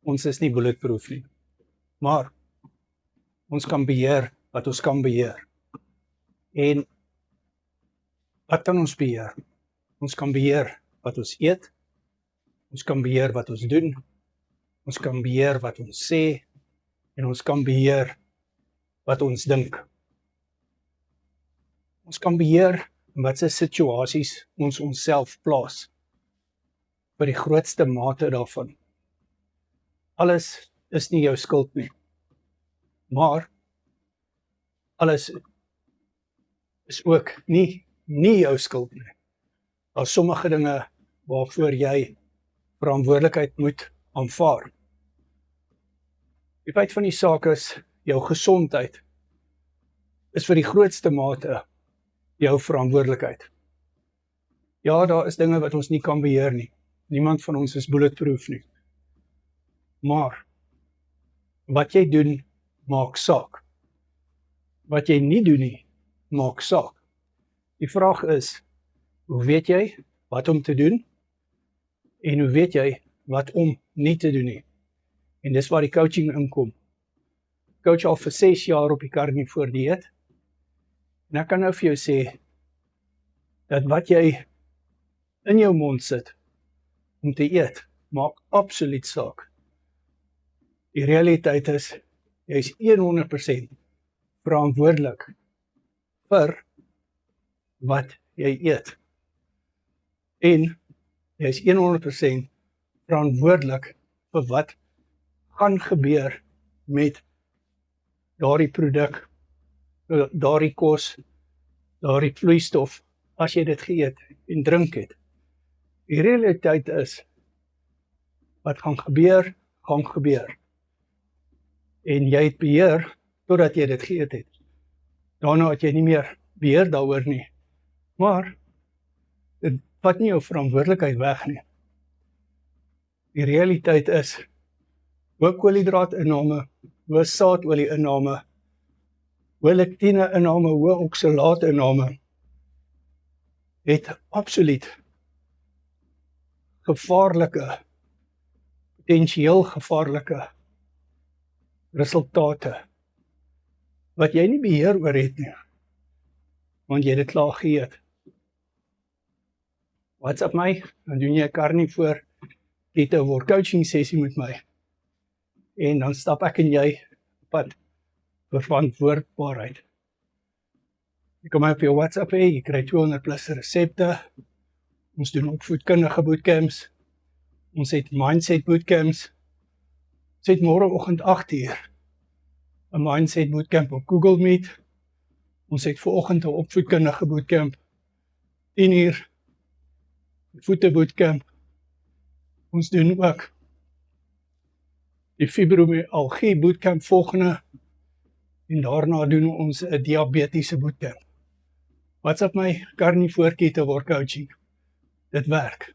Ons is nie bulletproof nie, maar ons kan beheer wat ons kan beheer. En wat kan ons beheer? Ons kan beheer wat ons eet, ons kan beheer wat ons doen, ons kan beheer wat ons sê, en ons kan beheer wat ons dink. Ons kan beheer in watse situasies ons onsself plaas, vir die grootste mate daarvan. Alles is nie jou skuld nie, maar alles is ook nie jou skuld nie. Daar is sommige dinge waarvoor jy verantwoordelikheid moet aanvaar. Die feit van die saak is, jou gesondheid is vir die grootste mate jou verantwoordelikheid. Ja, daar is dinge wat ons nie kan beheer nie. Niemand van ons is bulletproof nie. Maar wat jy doen, maak saak. Wat jy nie doen nie, maak saak. Die vraag is, hoe weet jy wat om te doen? En hoe weet jy wat om nie te doen nie? En dis waar die coaching inkom. Coach al vir 6 jaar op die Carnivore dieet. En ek kan nou vir jou sê, dat wat jy in jou mond sit, om te eet, maak absoluut saak. Die realiteit is, jy is 100% verantwoordelik vir wat jy eet. En jy is 100% verantwoordelik vir wat gaan gebeur met daardie produk, daardie kos, daardie vloeistof, as jy dit geëet en drink het. Die realiteit is, wat gaan gebeur, gaan gebeur. En jy het beheer, totdat jy dit geëet het. Daarna het jy nie meer beheer daaroor nie. Maar, dit vat nie jou verantwoordelikheid weg nie. Die realiteit is, hoë koolhidraatinname, hoë saadolie-inname, hoë lectine-inname, hoë oksalaat-inname, het absoluut gevaarlike, potensieel gevaarlike resultate, wat jy nie beheer oor het nie, want jy het dit klaar geëet. WhatsApp my, dan doen jy 'n Carnivore Ketovore coaching sessie met my, en dan stap ek en jy pad vir verantwoordbaarheid. Jy kan my op jou WhatsApp hê, jy kry 200+ resepte, ons doen opvoedkundige bootcamps, ons het mindset bootcamps, ons het môreoggend 8:00, 'n mindset bootcamp op Google Meet, ons het vanoggend 'n opvoedkundige bootcamp, 10:00, voete bootcamp, ons doen ook die fibromialgie bootcamp volgende, en daarna doen ons 'n diabetiese bootcamp. WhatsApp my Carnivore Ketovore coaching, dit werk.